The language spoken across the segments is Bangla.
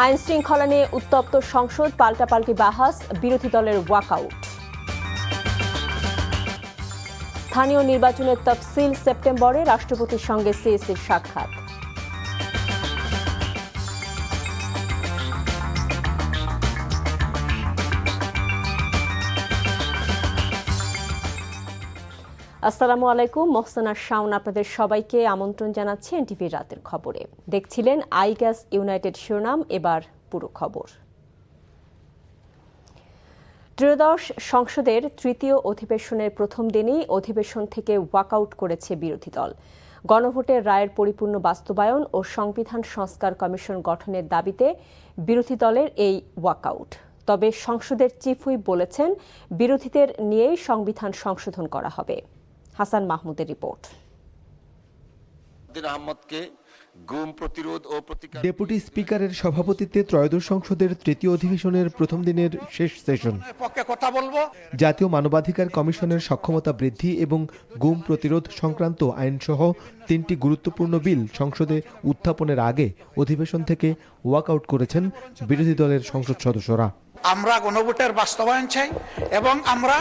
আইন শৃঙ্খলা নিয়ে উত্তপ্ত সংসদ, পাল্টাপাল্টি বাহাস, বিরোধী দলের ওয়াকআউট। স্থানীয় নির্বাচনের তফসিল সেপ্টেম্বরে, রাষ্ট্রপতির সঙ্গে সিএসির সাক্ষাৎ। আসসালামু আলাইকুম, মোহসেনা শাওন আপনাদের সবাইকে আমন্ত্রণ জানাচ্ছি এনটিভির রাতের খবরে। দেখছিলেন আই গ্যাস ইউনাইটেড শিরোনাম, এবার পুরো খবর। ত্রয়োদশ সংসদের তৃতীয় অধিবেশনের প্রথম দিনেই অধিবেশন থেকে ওয়াকআউট করেছে বিরোধী দল। গণভোটের রায়ের পরিপূর্ণ বাস্তবায়ন ও সংবিধান সংস্কার কমিশন গঠনের দাবিতে বিরোধী দলের এই ওয়াকআউট। তবে সংসদের চিফ হুইপ বলেছেন, বিরোধীদের নিয়েই সংবিধান সংশোধন করা হবে। হাসান মাহমুদের রিপোর্ট। ডেপুটি স্পিকারের সভাপতিত্বে ত্রয়োদশ সংসদের তৃতীয় অধিবেশনের প্রথম দিনের শেষ সেশন। জাতীয় মানবাধিকার কমিশনের সক্ষমতা বৃদ্ধি এবং গুম প্রতিরোধ সংক্রান্ত আইনসহ 3টি গুরুত্বপূর্ণ বিল সংসদে উত্থাপনের আগে অধিবেশন থেকে ওয়াকআউট করেছেন বিরোধী দলের সংসদ সদস্যরা। আমরা গণভোটের বাস্তবায়ন চাই এবং আমরা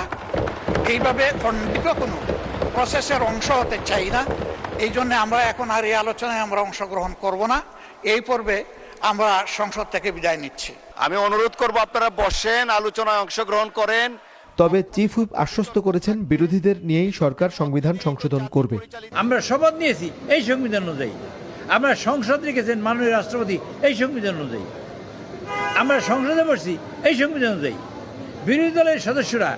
এইভাবে খণ্ডিত কোনো প্রসেসের অংশ হতে চাই না। এই জন্য আমরা এখন আর এই আলোচনায় আমরা অংশগ্রহণ করব না। এই পর্বে আমরা সংসদ থেকে বিদায় নিচ্ছি। আমি অনুরোধ করব আপনারা বসেন, আলোচনায় অংশগ্রহণ করেন। তবে চিফ হুইপ আশ্বস্ত করেছেন, বিরোধীদের নিয়েই সরকার সংবিধান সংশোধন করবে। আমরা শপথ নিয়েছি এই সংবিধান অনুযায়ী, আমরা সংসদ রেখেছেন মাননীয় রাষ্ট্রপতি এই সংবিধান অনুযায়ী, আমরা সংসদে বসছি এই সংবিধান অনুযায়ী। বিরোধী দলের সদস্যরা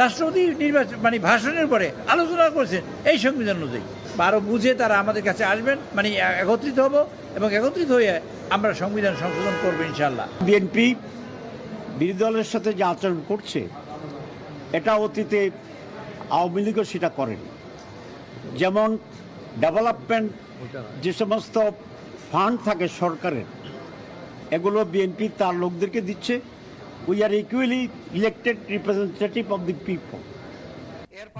রাষ্ট্রপতি নির্বাচন ভাষণের পরে আলোচনা করছেন এই সংবিধান অনুযায়ী। আরো বুঝে তারা আমাদের কাছে আসবেন, একত্রিত হব এবং একত্রিত হয়ে আমরা সংবিধান সংশোধন করবো ইনশাআল্লাহ। বিএনপি বিরোধী দলের সাথে যে আচরণ করছে, এটা অতীতে আওয়ামী লীগও সেটা করেনি। যেমন ডেভেলপমেন্ট যে সমস্ত ফান্ড থাকে সরকারের, এগুলো বিএনপি তার লোকদেরকে দিচ্ছে। We are equally elected representative of the people.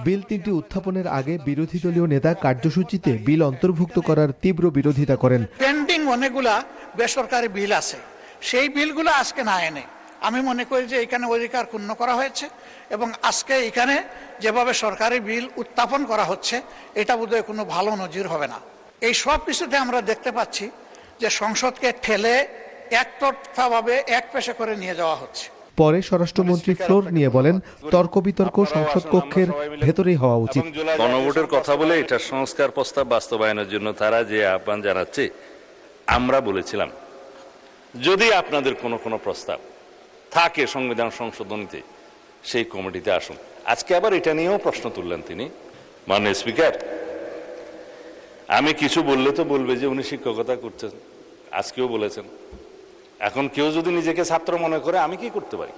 Bill 3টি উত্থাপনের আগে বিরোধী দলীয় নেতা কার্যসূচিতে বিল অন্তর্ভুক্ত করার তীব্র বিরোধিতা করেন। পেন্ডিং অনেকগুলা বেসরকারি বিল আছে, সেই বিলগুলো আজকে না এনে আমি মনে করি যে এখানে অধিকার ক্ষুণ্ণ করা হয়েছে এবং আজকে এখানে যেভাবে সরকারি বিল উত্থাপন করা হচ্ছে, এটা বোধহয় কোনো ভালো নজির হবে না। এই সব কিছুতে আমরা দেখতে পাচ্ছি যে সংসদকে ঠেলে একতরফাভাবে একপেশে করে নিয়ে যাওয়া হচ্ছে। পরে স্বরাষ্ট্রমন্ত্রী ফ্লোর নিয়ে বলেন, তর্ক বিতর্ক সংসদ কক্ষের ভেতরেই হওয়া উচিত। গণভোটের কথা বলে এটা সংস্কার প্রস্তাব বাস্তবায়নের জন্য তারা যে আহ্বান জানাচ্ছে, আমরা বলেছিলাম যদি আপনাদের কোনো প্রস্তাব থাকে সংবিধান সংশোধনীতে, সেই কমিটিতে আসুন। আজকে আবার এটা নিয়েও প্রশ্ন তুললেন তিনি। মাননীয় স্পিকার, আমি কিছু বললে তো বলবে যে উনি শিক্ষকতা করছেন, আজকেও বলেছেন। এখন কেউ যদি নিজেকে ছাত্র মনে করে, আমি কি করতে পারি?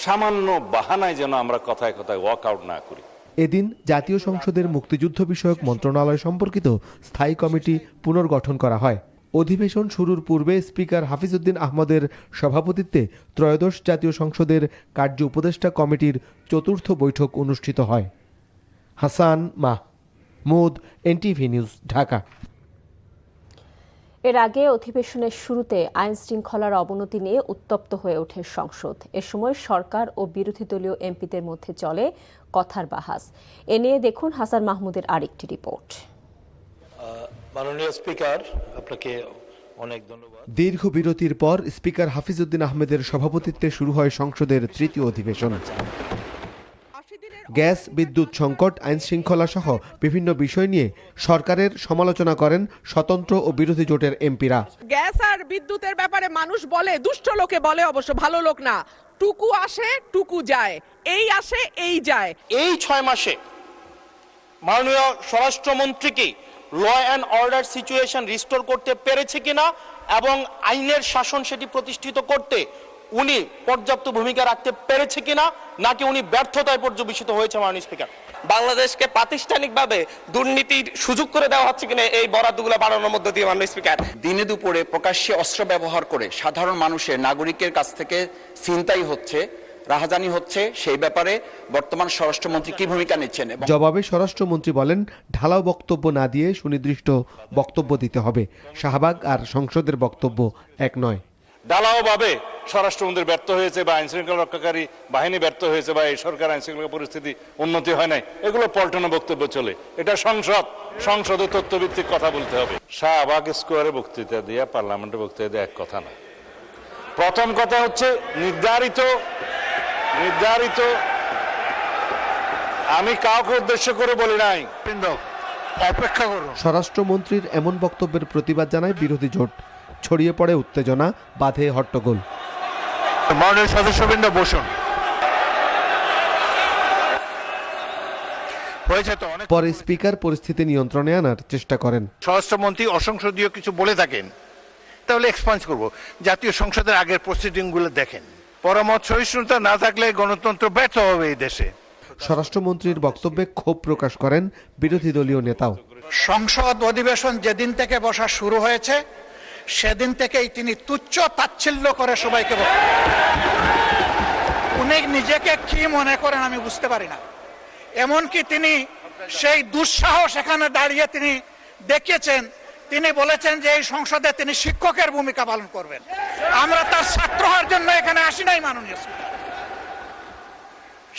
সামান্য বাহানায় যেন আমরা কথায় কথায় ওয়াকআউট না করি। এদিন জাতীয় সংসদের মুক্তিযুদ্ধ বিষয়ক মন্ত্রণালয় সম্পর্কিত স্থায়ী কমিটি পুনর্গঠন করা হয়। অধিবেশন শুরুর পূর্বে স্পিকার হাফিজউদ্দিন আহমদের সভাপতিত্বে ত্রয়োদশ জাতীয় সংসদের কার্য উপদেষ্টা কমিটির 4র্থ বৈঠক অনুষ্ঠিত হয়। Hasan Mahmud, NTV news, Dhaka. এর আগে অধিবেশনের শুরুতে আইন শৃঙ্খলার অবনতি নিয়ে উত্তপ্ত হয়ে ওঠে সংসদ। এ সময় সরকার ও বিরোধী দলীয় এমপিদের মধ্যে চলে কথার বাহাস। এ নিয়ে দেখুন হাসান মাহমুদের আরেকটি রিপোর্ট। মাননীয় স্পিকার, আপনাকে অনেক ধন্যবাদ। দীর্ঘ বিরতির পর স্পিকার হাফিজউদ্দিন আহমেদের সভাপতিত্বে শুরু হয় সংসদের তৃতীয় অধিবেশন। গ্যাস, বিদ্যুৎ সংকট, আইন শৃঙ্খলা সহ বিভিন্ন বিষয় নিয়ে সরকারের সমালোচনা করেন স্বতন্ত্র ও বিরোধী জোটের এমপিরা। গ্যাস আর বিদ্যুতের ব্যাপারে মানুষ বলে, দুষ্ট লোকে বলে, অবশ্য ভালো লোক না, টুকু আসে টুকু যায়, এই আসে এই যায়। এই 6 মাসে মাননীয় স্বরাষ্ট্রমন্ত্রীকে law and order situation restore করতে পেরেছে কিনা এবং আইনের শাসন সেটি প্রতিষ্ঠিত করতে উনি পর্যাপ্ত ভূমিকা রাখতে পেরেছে কিনা, নাকি উনি ব্যর্থতায় পর্যবেসিত হয়েছে? মাননীয় স্পিকার, বাংলাদেশকে প্রাতিষ্ঠানিকভাবে দুর্নীতির সুযোগ করে দেওয়া হচ্ছে কিনা এই বরাদ্দগুলো বাড়ানোর মধ্য দিয়ে? মাননীয় স্পিকার, দিনে দুপুরে প্রকাশ্যে অস্ত্র ব্যবহার করে সাধারণ মানুষের, নাগরিকের কাছ থেকে ছিনতাই হচ্ছে, রাহাজানি হচ্ছে, সেই ব্যাপারে বর্তমান স্বরাষ্ট্রমন্ত্রী কি ভূমিকা নিচ্ছেন? জবাবে স্বরাষ্ট্রমন্ত্রী বলেন, ঢালাও বক্তব্য না দিয়ে সুনির্দিষ্ট বক্তব্য দিতে হবে। শাহবাগ আর সংসদের বক্তব্য এক নয়। ঢালাওভাবে স্বরাষ্ট্রমন্ত্রী ব্যর্থ হয়েছে বা আইন শৃঙ্খলা রক্ষাকারী বাহিনী ব্যর্থ হয়েছে বা এই সরকার আইন শৃঙ্খলা পরিস্থিতি উন্নতি হয় নাই, এগুলো পল্টনে বক্তব্য চলে। এটা সংসদে তথ্যভিত্তিক কথা বলতে হবে। শাহবাগ স্কোয়ারে বক্তৃতা দিয়া, পার্লামেন্টে বক্তৃতা দেওয়া এক কথা না। প্রথম কথা হচ্ছে নির্ধারিত আমি কাউকে উদ্দেশ্য করে বলি নাই, অপেক্ষা করুন। স্বরাষ্ট্রমন্ত্রীর এমন বক্তব্যের প্রতিবাদ জানায় বিরোধী জোট। ছড়িয়ে পড়ে উত্তেজনা, বাধে হট্টগোল। মাননীয় সদস্যবৃন্দ বসুন। পরে স্পিকার পরিস্থিতি নিয়ন্ত্রণে আনার চেষ্টা করেন। স্বরাষ্ট্রমন্ত্রী অসংসদীয় কিছু বলে থাকেন, তাহলে এক্সপান্স করব। জাতীয় সংসদের আগের প্রসিডিং গুলো দেখেন। পরামর্শ সহিষ্ণুতা না থাকলে গণতন্ত্র ব্যর্থ হবে এই দেশে। স্বরাষ্ট্রমন্ত্রীর বক্তব্যে ক্ষোভ প্রকাশ করেন বিরোধী দলীয় নেতাও। সংসদ অধিবেশন যেদিন থেকে বসা শুরু হয়েছে সেদিন থেকেই তিনি তুচ্ছ তাচ্ছিল্য করে সবাইকে উনি নিজেকে কি মনে করেন আমি বুঝতে পারি না। এমনকি তিনি সেই দুঃসাহস এখানে দাঁড়িয়ে তিনি দেখিয়েছেন, তিনি বলেছেন যে এই সংসদে তিনি শিক্ষকের ভূমিকা পালন করবেন। আমরা তার ছাত্র হওয়ার জন্য এখানে আসি নাই। মাননীয়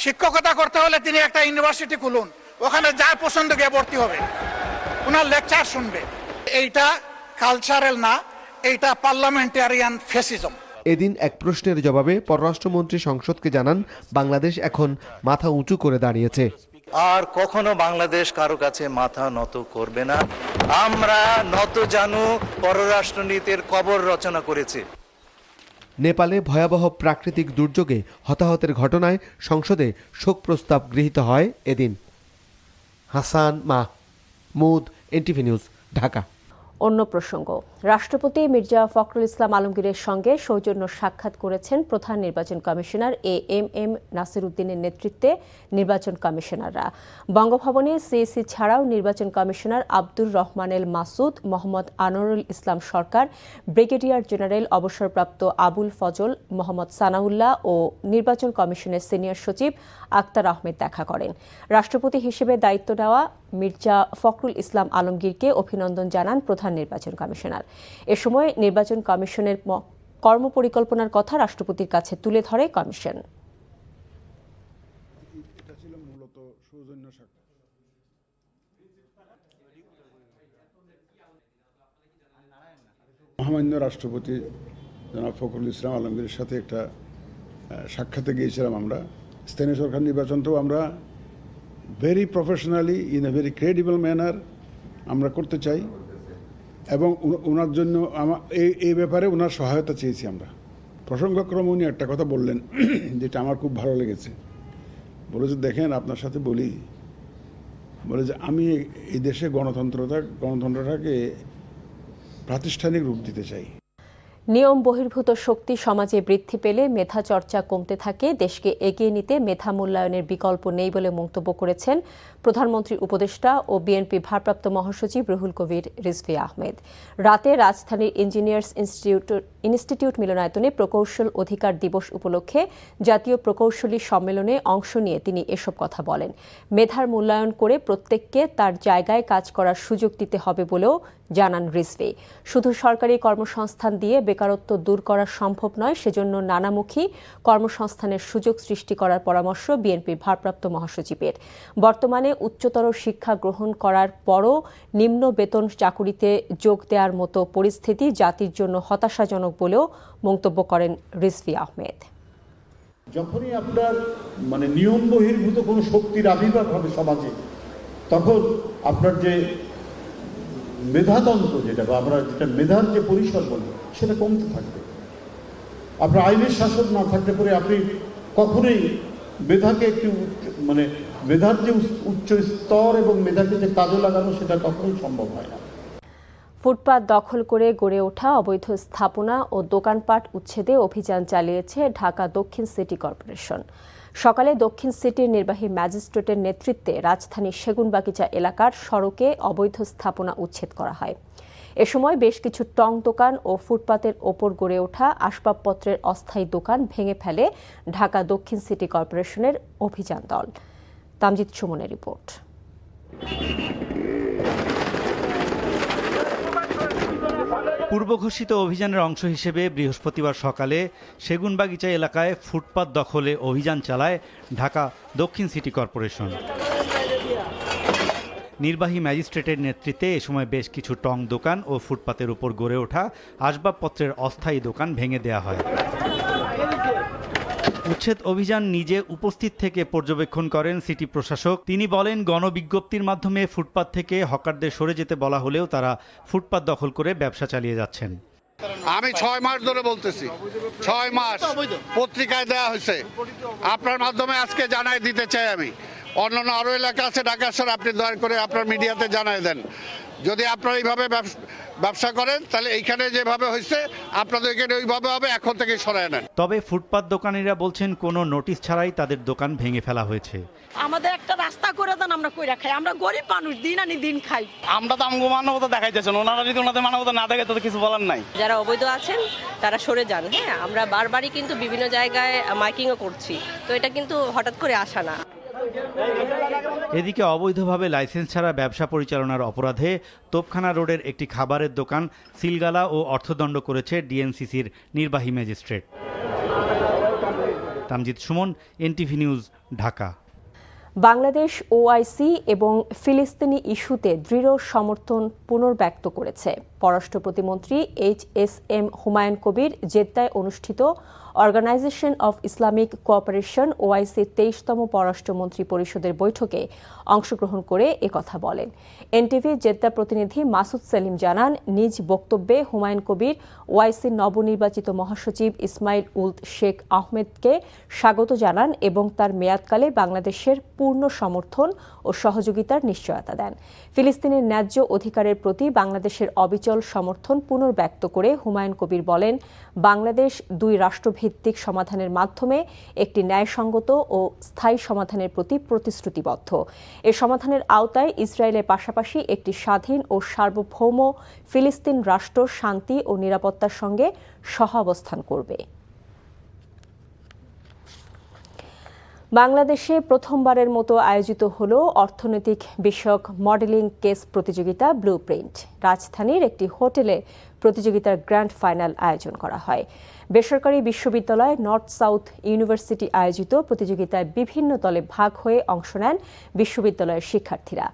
শিক্ষকতা করতে হলে তিনি একটা ইউনিভার্সিটি খুলুন, ওখানে যার পছন্দ গিয়ে ভর্তি হবে, ওনার লেকচার শুনবে। এইটা কালচারাল না, এইটা পার্লামেন্টারিয়ান ফ্যাসিজম। এদিন এক প্রশ্নের জবাবে পররাষ্ট্রমন্ত্রী সংসদকে জানান বাংলাদেশ এখন মাথা উঁচু করে দাঁড়িয়েছে। আর কখনো বাংলাদেশ কারো কাছে মাথা নত করবে না। আমরা নত জানু পররাষ্ট্রনীতির কবর রচনা করেছি। নেপালে ভয়াবহ প্রাকৃতিক দুর্যোগে হতাহতের ঘটনায় সংসদে শোক প্রস্তাব গৃহীত হয় এদিন। Hasan Mahmud, NTV news, Dhaka. অন্য প্রসঙ্গ, রাষ্ট্রপতি মির্জা ফখরুল ইসলাম আলমগীরের সঙ্গে সৌজন্য সাক্ষাৎ করেছেন প্রধান নির্বাচন কমিশনার এম নাসির উদ্দিনের নেতৃত্বে নির্বাচন কমিশনাররা। বঙ্গভবনে সিইসি ছাড়াও নির্বাচন কমিশনার আব্দুর রহমানেল মাসুদ, মোহাম্মদ আনোয়ারুল ইসলাম সরকার, ব্রিগেডিয়ার জেনারেল অবসরপ্রাপ্ত আবুল ফজল, মোহাম্মদ সানাউল্লাহ ও নির্বাচন কমিশনের সিনিয়র সচিব আক্তার আহমেদ দেখা করেন। রাষ্ট্রপতি হিসেবে দায়িত্ব নেওয়া মির্জা ফখরুল ইসলাম আলমগীরকে অভিনন্দন জানান প্রধান নির্বাচন কমিশনার। এ সময় নির্বাচন কমিশনের কর্মপরিকল্পনার কথা রাষ্ট্রপতির কাছে তুলে ধরে কমিশন। মহামান্য রাষ্ট্রপতি জনাব ফখরুল ইসলাম আলমগীরের সাথে একটা সাক্ষাতে গিয়েছিলাম আমরা। স্থানীয় সরকার নির্বাচনটাও আমরা very professionally in a very credible manner আমরা করতে চাই এবং ওনার জন্য এই ব্যাপারে ওনার সহায়তা চেয়েছি আমরা। প্রসঙ্গক্রমে উনি একটা কথা বললেন যেটা আমার খুব ভালো লেগেছে। বলে যে দেখেন, আপনার সাথে বলি, বলে যে আমি এই দেশে গণতন্ত্রটাকে প্রাতিষ্ঠানিক রূপ দিতে চাই। নিয়ম বহির্ভূত শক্তি সমাজে বৃদ্ধি পেলে মেধা চর্চা কমতে থাকে। দেশকে এগিয়ে নিতে মেধা মূল্যায়নের বিকল্প নেই বলে মন্তব্য করেছেন প্রধানমন্ত্রীর উপদেষ্টা ও বিএনপি ভারপ্রাপ্ত মহাসচিব রুহুল কবির রিজভী আহমেদ। রাতে রাজধানীর ইঞ্জিনিয়ার্স ইনস্টিটিউট মিলনায়তনে প্রকৌশল অধিকার দিবস উপলক্ষে জাতীয় প্রকৌশলী সম্মেলনে অংশ নিয়ে তিনি এসব কথা বলেন। মেধার মূল্যায়ন করে প্রত্যেককে তার জায়গায় কাজ করার সুযোগ দিতে হবে বলেও জানান রিজভী। শুধু সরকারি কর্মসংস্থান দিয়ে বেকারত্ব দূর করা সম্ভব নয়, সেজন্য নানামুখী কর্মসংস্থানের সুযোগ সৃষ্টি করার পরামর্শ বিএনপির ভারপ্রাপ্ত মহাসচিবের। বর্তমানে উচ্চতর শিক্ষা গ্রহণ করার পরও নিম্ন বেতন চাকুরিতে যোগ দেওয়ার মতো পরিস্থিতি জাতির জন্য হতাশাজনক বলেও মন্তব্য করেন রিজভী আহমেদ। যখনই আপনার নিয়ম বহির্ভূত কোনো শক্তির আবির্ভাব হবে সমাজে, তখন আপনার যে মেধাতন্ত্র যেটা বা আমরা যেটা মেধার যে পরিসর বলি সেটা কমতে থাকবে। আপনার আইনের শাসন না থাকলে পরে আপনি কখনোই মেধাকে একটু মেধার যে উচ্চ স্তর এবং মেধাকে যে কাজে লাগানো সেটা কখনোই সম্ভব হয় না। ফুটপাত দখল করে গড়ে ওঠা অবৈধ স্থাপনা ও দোকানপাট উচ্ছেদে অভিযান চালিয়েছে ঢাকা দক্ষিণ সিটি কর্পোরেশন। সকালে দক্ষিণ সিটির নির্বাহী ম্যাজিস্ট্রেটের নেতৃত্বে রাজধানীর সেগুনবাগিচা এলাকার সড়কে অবৈধ স্থাপনা উচ্ছেদ করা হয়। এ সময় বেশ কিছু টং দোকান ও ফুটপাতের ওপর গড়ে ওঠা আসবাবপত্রের অস্থায়ী দোকান ভেঙে ফেলে ঢাকা দক্ষিণ সিটি কর্পোরেশনের অভিযান দল। তামজিদ সুমনের রিপোর্ট। পূর্বঘোষিত অভিযানের অংশ হিসেবে বৃহস্পতিবার সকালে সেগুনবাগিচা এলাকায় ফুটপাত দখলে অভিযান চালায় ঢাকা দক্ষিণ সিটি কর্পোরেশন। নির্বাহী ম্যাজিস্ট্রেটের নেতৃত্বে এ সময় বেশ কিছু টং দোকান ও ফুটপাতের উপর গড়ে ওঠা আসবাবপত্রের অস্থায়ী দোকান ভেঙে দেয়া হয়। উচ্ছেদ অভিযান নিজে উপস্থিত থেকে পর্যবেক্ষণ করেন সিটি প্রশাসক। তিনি বলেন, গণবিজ্ঞপ্তির মাধ্যমে ফুটপাত থেকে হকারদের সরে যেতে বলা হলেও তারা ফুটপাত দখল করে ব্যবসা চালিয়ে যাচ্ছেন। আমি 6 মাস ধরে বলতেছি, 6 মাস পত্রিকায় দেওয়া হয়েছে। আপনার মাধ্যমে আজকে জানাই দিতে চাই আমি। অন্যান্য আরো এলাকা আছে ঢাকা শহরে, আপনি দয়া করে আপনার মিডিয়াতে জানাই দেন। যদি আপনারা এইভাবে ব্যবসা করেন তাহলে এইখানে যেভাবে হয়েছে আপনাদের এখানে ওইভাবে হবে, এখন থেকে সরায় নেন। তবে ফুটপাত দোকানিরা বলছেন কোনো নোটিশ ছাড়াই তাদের দোকান ভেঙে ফেলা হয়েছে। আমাদের একটা রাস্তা করে দেন, আমরা কইরা খাই। আমরা গরিব মানুষ, দিন আনি দিন খাই। আমরা তো আমগো মানবতা দেখাইতেছেন, ওনারা যদি ওনাদের মানবতা না দেখে তো কিছু বলার নাই। যারা অবৈধ আছেন তারা সরে যান। হ্যাঁ, আমরা বারবারই কিন্তু বিভিন্ন জায়গায় মাইকিংও করছি, তো এটা কিন্তু হঠাৎ করে আসা না। এদিকে অবৈধভাবে লাইসেন্স ছাড়া ব্যবসা পরিচালনার অপরাধে তোপখানা রোডের একটি খাবারের দোকান সিলগালা ও অর্থদণ্ড করেছে ডিএনসিসির নির্বাহী magistrate. Tamjid Suman, NTV news, Dhaka. Bangladesh OIC এবং ফিলিস্তিনি ইস্যুতে দৃঢ় সমর্থন পুনর্ব্যক্ত করেছে। পররাষ্ট্র প্রতিমন্ত্রী HSM হুমায়ুন কবির জেদ্দায় অনুষ্ঠিত অর্গানাইজেশন অফ ইসলামিক কোঅপারেশন ওআইসির 23তম পররাষ্ট্রমন্ত্রী পরিষদের বৈঠকে অংশগ্রহণ করে একথা বলেন। এনটিভি জেদ্দা প্রতিনিধি মাসুদ সেলিম জানান, নিজ বক্তব্যে হুমায়ুন কবির ওআইসির নবনির্বাচিত মহাসচিব ইসমাইল উল শেখ আহমেদকে স্বাগত জানান এবং তার মেয়াদকালে বাংলাদেশের পূর্ণ সমর্থন ও সহযোগিতার নিশ্চয়তা দেন। ফিলিস্তিনের ন্যায্য অধিকারের প্রতি বাংলাদেশের অবিচল সমর্থন পুনর্ব্যক্ত করে হুমায়ুন কবির বলেন, বাংলাদেশ দুই রাষ্ট্রভিত্তিক সমাধানের মাধ্যমে একটি ন্যায়সঙ্গত ও স্থায়ী সমাধানের প্রতি প্রতিশ্রুতিবদ্ধ। এ সমাধানের আওতায় ইসরায়েলের পাশাপাশি একটি স্বাধীন ও সার্বভৌম ফিলিস্তিন রাষ্ট্র শান্তি ও নিরাপত্তার সঙ্গে সহাবস্থান করবে। বাংলাদেশে প্রথমবারের মতো আয়োজিত হল অর্থনৈতিক বিষয়ক মডেলিং কেস প্রতিযোগিতা ব্লুপ্রিন্ট। রাজধানীর একটি হোটেলে প্রতিযোগিতার গ্র্যান্ড ফাইনাল আয়োজন করা হয়। বেসরকারি বিশ্ববিদ্যালয় নর্থ সাউথ ইউনিভার্সিটি আয়োজিত প্রতিযোগিতায় বিভিন্ন দলে ভাগ হয়ে অংশ নেন বিশ্ববিদ্যালয়ের শিক্ষার্থীরা।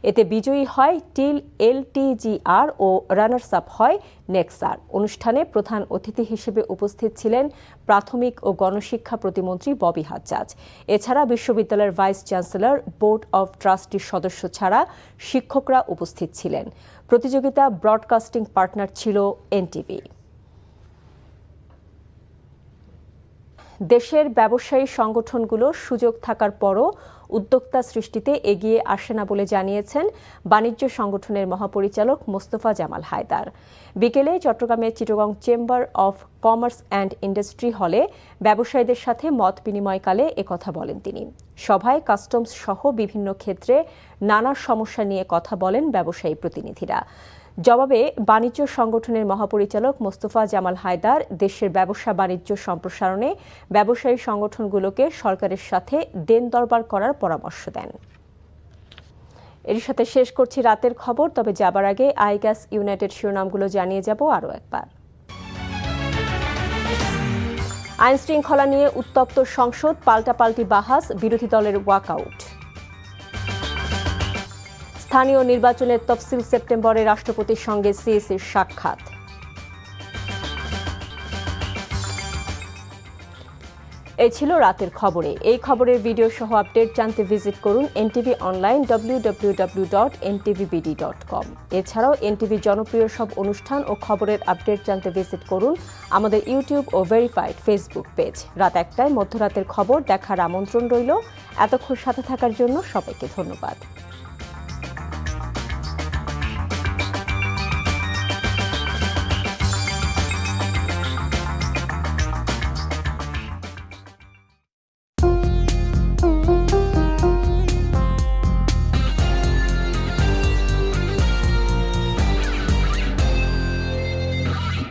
এতে বিজয়ী হয় টিল LTGR ও রানার্স আপ হয় নেক্সার। অনুষ্ঠানে প্রধান অতিথি হিসেবে উপস্থিত ছিলেন প্রাথমিক ও গণশিক্ষা প্রতিমন্ত্রী ববি হাজ্জাজ। এছাড়া বিশ্ববিদ্যালয়ের ভাইস চ্যান্সেলর, বোর্ড অব ট্রাস্টির সদস্য ছাড়া শিক্ষকরা উপস্থিত ছিলেন। প্রতিযোগিতা ব্রডকাস্টিং পার্টনার ছিল এনটিভি। দেশের ব্যবসায়ী সংগঠনগুলো সুযোগ থাকার পরও উদ্যোক্তা সৃষ্টিতে এগিয়ে আসে না বলে জানিয়েছেন বাণিজ্য সংগঠনের মহাপরিচালক মোস্তফা জামাল হায়দার। বিকেলে চট্টগ্রামের Chittagong chamber of commerce and industry হলে ব্যবসায়ীদের সাথে মত বিনিময়কালে একথা বলেন তিনি। সভায় কাস্টমস সহ বিভিন্ন ক্ষেত্রে নানা সমস্যা নিয়ে কথা বলেন ব্যবসায়ী প্রতিনিধিরা। জবাবে বাণিজ্য সংগঠনের মহাপরিচালক মোস্তফা জামাল হায়দার দেশের ব্যবসা বাণিজ্য সম্প্রসারণে ব্যবসায়ী সংগঠনগুলোকে সরকারের সাথে দেন দরবার করার পরামর্শ দেন। এর সাথে শেষ করছি রাতের খবর, তবে যাবার আগে আইগ্যাস ইউনাইটেড শিরোনামগুলো জানিয়ে যাব আরও একবার। আইন শৃঙ্খলা নিয়ে উত্তপ্ত সংসদ, পাল্টাপাল্টি বাহাস, বিরোধী দলের ওয়াকআউট। স্থানীয় নির্বাচনের তফসিল সেপ্টেম্বরে রাষ্ট্রপতির সঙ্গে সিইসির সাক্ষাৎ। এই ছিল রাতের খবরে। এই খবরের ভিডিও সহ আপডেট জানতে ভিজিট করুন এনটিভি অনলাইন www.ntvbd.com। এছাড়াও এনটিভি জনপ্রিয় সব অনুষ্ঠান ও খবরের আপডেট জানতে ভিজিট করুন আমাদের ইউটিউব ও ভেরিফাইড ফেসবুক পেজ। রাত 1টায় মধ্যরাতের খবর দেখার আমন্ত্রণ রইল। এতক্ষণ সাথে থাকার জন্য সবাইকে ধন্যবাদ।